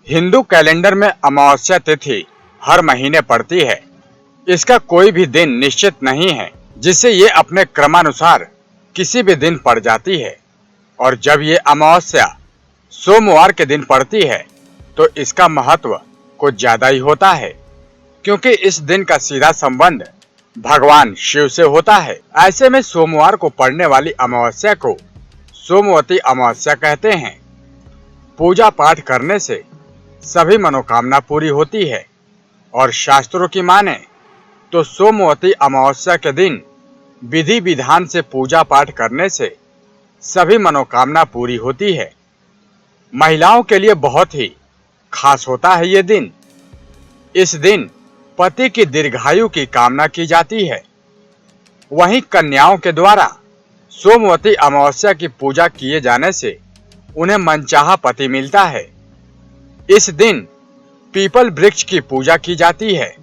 Hindu calendar में अमावस्या तिथि हर महीने पड़ती है। इसका कोई भी दिन निश्चित नहीं है, जिससे ये अपने क्रमानुसार किसी भी दिन पड़ जाती है। और जब ये अमावस्या सोमवार के दिन पड़ती है तो इसका महत्व कुछ ज्यादा ही होता है, क्योंकि इस दिन का सीधा संबंध भगवान शिव से होता है। ऐसे में सोमवार को पड़ने वाली अमावस्या को सोमवती अमावस्या कहते हैं। पूजा पाठ करने से सभी मनोकामना पूरी होती है और शास्त्रों की माने तो सोमवती अमावस्या के दिन विधि विधान से पूजा पाठ करने से सभी मनोकामना पूरी होती है। महिलाओं के लिए बहुत ही खास होता है ये दिन। इस दिन पति की दीर्घायु की कामना की जाती है। वहीं कन्याओं के द्वारा सोमवती अमावस्या की पूजा किए जाने से उन्हें मनचाहा पति मिलता है। इस दिन पीपल वृक्ष की पूजा की जाती है,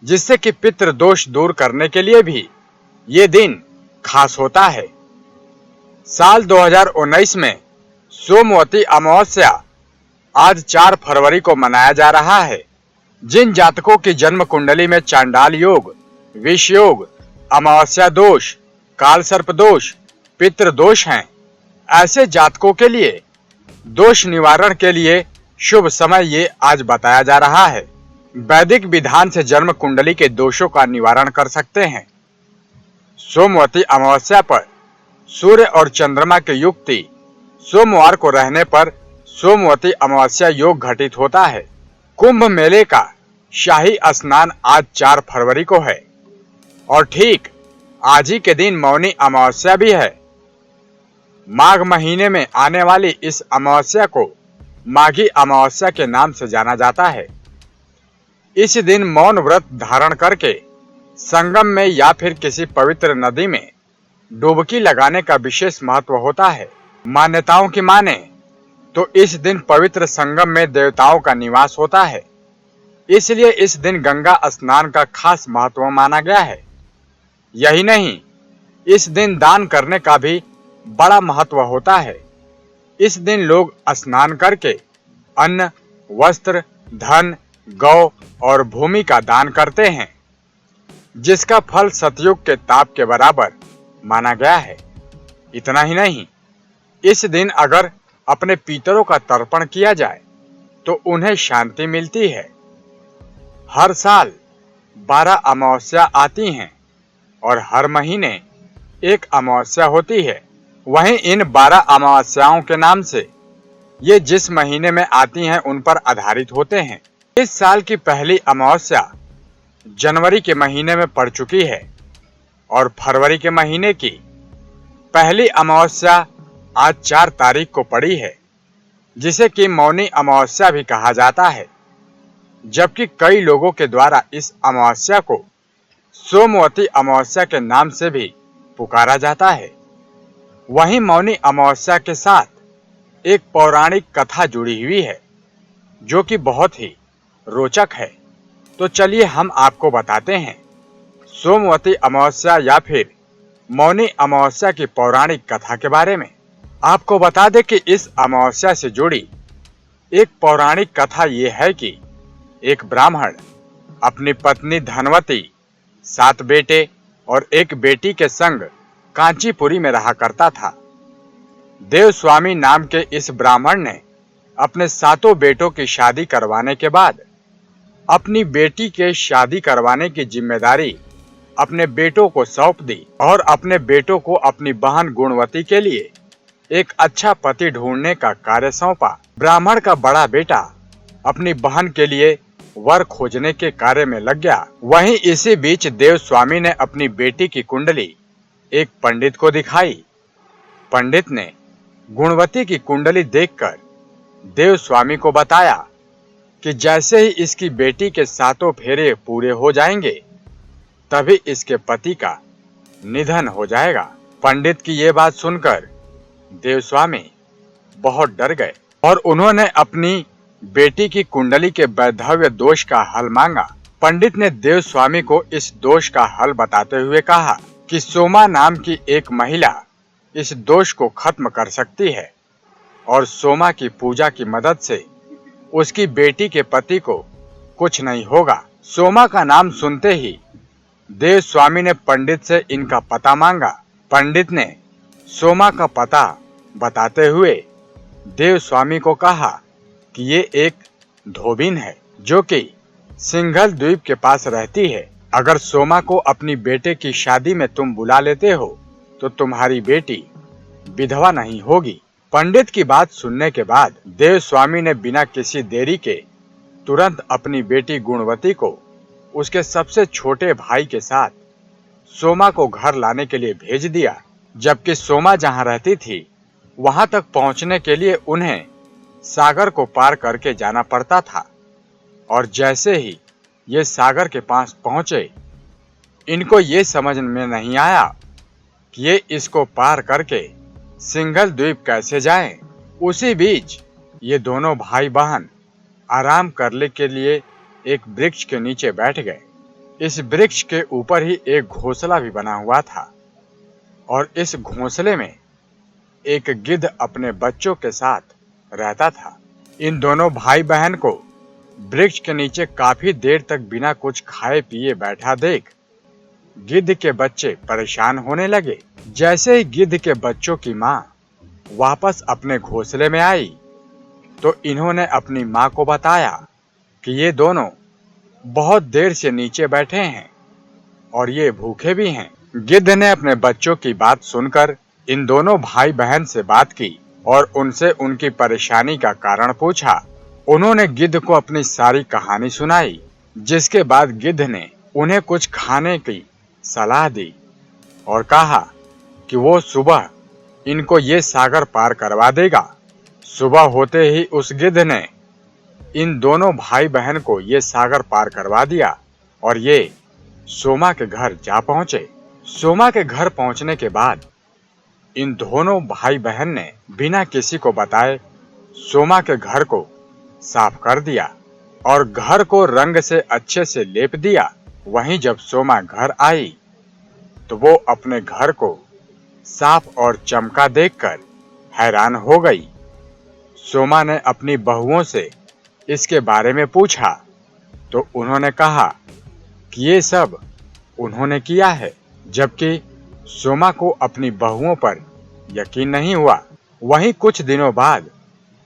जिससे कि पितृ दोष दूर करने के लिए भी ये दिन खास होता है। साल 2019 में सोमवती अमावस्या आज 4 फरवरी को मनाया जा रहा है। जिन जातकों की जन्म कुंडली में चांडाल योग, विष योग, अमावस्या दोष, काल सर्प दोष, पितृ दोष हैं, ऐसे जातकों के लिए दोष निवारण के लिए शुभ समय ये आज बताया जा रहा है। वैदिक विधान से जन्म कुंडली के दोषों का निवारण कर सकते हैं। सोमवती अमावस्या पर सूर्य और चंद्रमा की युक्ति सोमवार को रहने पर सोमवती अमावस्या योग घटित होता है। कुंभ मेले का शाही स्नान आज 4 फरवरी को है और ठीक आज ही के दिन मौनी अमावस्या भी है। माघ महीने में आने वाली इस अमावस्या को माघी अमावस्या के नाम से जाना जाता है। इस दिन मौन व्रत धारण करके संगम में या फिर किसी पवित्र नदी में डुबकी लगाने का विशेष महत्व होता है। मान्यताओं की माने तो इस दिन पवित्र संगम में देवताओं का निवास होता है, इसलिए इस दिन गंगा स्नान का खास महत्व माना गया है। यही नहीं, इस दिन दान करने का भी बड़ा महत्व होता है। इस दिन लोग स्नान करके अन्न, वस्त्र, धन, गौ और भूमि का दान करते हैं, जिसका फल सतयुग के ताप के बराबर माना गया है। इतना ही नहीं, इस दिन अगर अपने पितरों का तर्पण किया जाए तो उन्हें शांति मिलती है। हर साल 12 अमावस्या आती हैं और हर महीने एक अमावस्या होती है। वहीं इन 12 अमावस्याओं के नाम से ये जिस महीने में आती हैं उन पर आधारित होते हैं। इस साल की पहली अमावस्या जनवरी के महीने में पड़ चुकी है और फरवरी के महीने की पहली अमावस्या आज 4 तारीख को पड़ी है, जिसे कि मौनी अमावस्या भी कहा जाता है। जबकि कई लोगों के द्वारा इस अमावस्या को सोमवती अमावस्या के नाम से भी पुकारा जाता है। वहीं मौनी अमावस्या के साथ एक पौराणिक कथा जुड़ी हुई है, जो कि बहुत ही रोचक है। तो चलिए हम आपको बताते हैं सोमवती अमावस्या या फिर मौनी अमावस्या की पौराणिक कथा के बारे में। आपको बता दें कि इस अमावस्या से जुड़ी एक पौराणिक कथा ये है कि एक ब्राह्मण अपनी पत्नी धनवती, 7 बेटे और एक बेटी के संग कांचीपुरी में रहा करता था। देवस्वामी नाम के इस ब्राह्मण ने अपने 7 बेटों की शादी करवाने के बाद अपनी बेटी के शादी करवाने की जिम्मेदारी अपने बेटों को सौंप दी और अपने बेटों को अपनी बहन गुणवती के लिए एक अच्छा पति ढूंढने का कार्य सौंपा। ब्राह्मण का बड़ा बेटा अपनी बहन के लिए वर खोजने के कार्य में लग गया। वहीं इसी बीच देवस्वामी ने अपनी बेटी की कुंडली एक पंडित को दिखाई। पंडित ने गुणवती की कुंडली देखकर देवस्वामी को बताया कि जैसे ही इसकी बेटी के 7 फेरे पूरे हो जाएंगे, तभी इसके पति का निधन हो जाएगा। पंडित की ये बात सुनकर देवस्वामी बहुत डर गए और उन्होंने अपनी बेटी की कुंडली के वैधव्य दोष का हल मांगा। पंडित ने देवस्वामी को इस दोष का हल बताते हुए कहा कि सोमा नाम की एक महिला इस दोष को खत्म कर सकती है और सोमा की पूजा की मदद से उसकी बेटी के पति को कुछ नहीं होगा। सोमा का नाम सुनते ही देव स्वामी ने पंडित से इनका पता मांगा। पंडित ने सोमा का पता बताते हुए देव स्वामी को कहा कि ये एक धोबिन है जो कि सिंघल द्वीप के पास रहती है। अगर सोमा को अपनी बेटे की शादी में तुम बुला लेते हो तो तुम्हारी बेटी विधवा नहीं होगी। पंडित की बात सुनने के बाद देव स्वामी ने बिना किसी देरी के तुरंत अपनी बेटी गुणवती को उसके सबसे छोटे भाई के साथ सोमा को घर लाने के लिए भेज दिया। जबकि सोमा जहां रहती थी वहां तक पहुंचने के लिए उन्हें सागर को पार करके जाना पड़ता था। और जैसे ही ये सागर के पास पहुंचे, इनको ये समझ में नहीं आया कि ये इसको पार करके सिंघल द्वीप कैसे जाएं। उसी बीच ये दोनों भाई बहन आराम करने के लिए एक वृक्ष के नीचे बैठ गए। इस वृक्ष के ऊपर ही एक घोंसला भी बना हुआ था और इस घोंसले में एक गिद्ध अपने बच्चों के साथ रहता था। इन दोनों भाई बहन को वृक्ष के नीचे काफी देर तक बिना कुछ खाए पिए बैठा देख गिद्ध के बच्चे परेशान होने लगे। जैसे ही गिद्ध के बच्चों की माँ वापस अपने घोंसले में आई तो इन्होंने अपनी माँ को बताया कि ये दोनों बहुत देर से नीचे बैठे हैं और ये भूखे भी हैं। गिद्ध ने अपने बच्चों की बात सुनकर इन दोनों भाई बहन से बात की और उनसे उनकी परेशानी का कारण पूछा। उन्होंने गिद्ध को अपनी सारी कहानी सुनाई, जिसके बाद गिद्ध ने उन्हें कुछ खाने की सलाह दी और कहा कि वो सुबह इनको ये सागर पार करवा देगा। सुबह होते ही उस गिद्ध ने इन दोनों भाई बहन को ये सागर पार करवा दिया और ये सोमा के घर जा पहुंचे। सोमा के घर पहुंचने के बाद इन दोनों भाई बहन ने बिना किसी को बताए सोमा के घर को साफ कर दिया और घर को रंग से अच्छे से लेप दिया। वहीं जब सोमा घर आई तो वो अपने घर को साफ और चमका देखकर हैरान हो गई। सोमा ने अपनी बहुओं से इसके बारे में पूछा तो उन्होंने कहा कि ये सब उन्होंने किया है, जबकि सोमा को अपनी बहुओं पर यकीन नहीं हुआ। वहीं कुछ दिनों बाद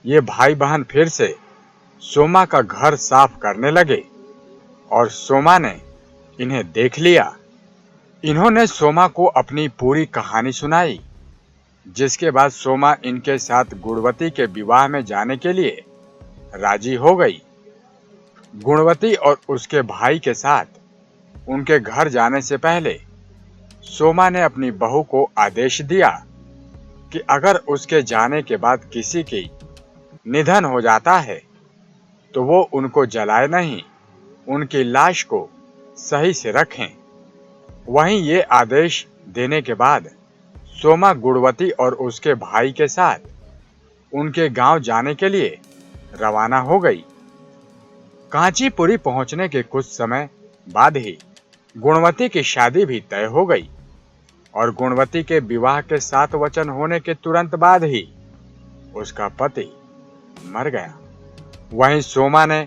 ये भाई बहन फिर से सोमा का घर साफ करने लगे और सोमा ने इन्हें देख लिया। इन्होंने सोमा को अपनी पूरी कहानी सुनाई, जिसके बाद सोमा इनके साथ गुणवती के विवाह में जाने के लिए राजी हो गई। गुणवती और उसके भाई के साथ उनके घर जाने से पहले सोमा ने अपनी बहू को आदेश दिया कि अगर उसके जाने के बाद किसी की निधन हो जाता है तो वो उनको जलाए नहीं, उनकी लाश को सही से रखें। वहीं ये आदेश देने के बाद सोमा गुणवती और उसके भाई के साथ उनके गांव जाने के लिए रवाना हो गई। कांचीपुरी पहुंचने के कुछ समय बाद ही गुणवती की शादी भी तय हो गई और गुणवती के विवाह के 7 वचन होने के तुरंत बाद ही उसका पति मर गया। वहीं सोमा ने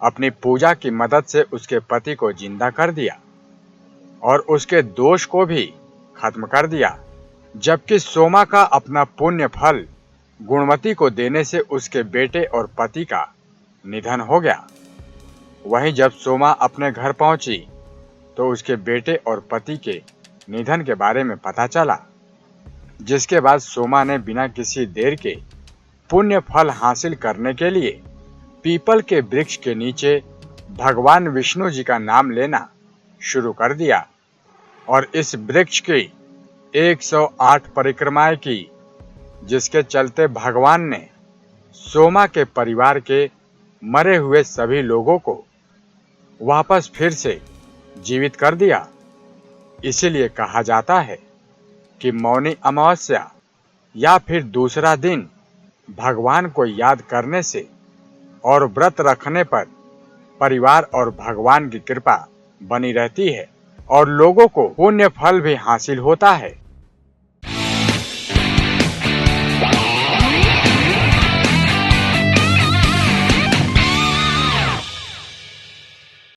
अपनी पूजा की मदद से उसके पति को जिंदा कर दिया और उसके दोष को भी खत्म कर दिया, जबकि सोमा का अपना पुण्य फल गुणवती को देने से उसके बेटे और पति का निधन हो गया। वहीं जब सोमा अपने घर पहुंची तो उसके बेटे और पति के निधन के बारे में पता चला, जिसके बाद सोमा ने बिना किसी देर के पुण्य फल हासिल करने के लिए पीपल के वृक्ष के नीचे भगवान विष्णु जी का नाम लेना शुरू कर दिया और इस वृक्ष की 108 परिक्रमाएं की, जिसके चलते भगवान ने सोमा के परिवार के मरे हुए सभी लोगों को वापस फिर से जीवित कर दिया। इसीलिए कहा जाता है कि मौनी अमावस्या या फिर दूसरा दिन भगवान को याद करने से और व्रत रखने पर परिवार और भगवान की कृपा बनी रहती है और लोगों को पुण्य फल भी हासिल होता है।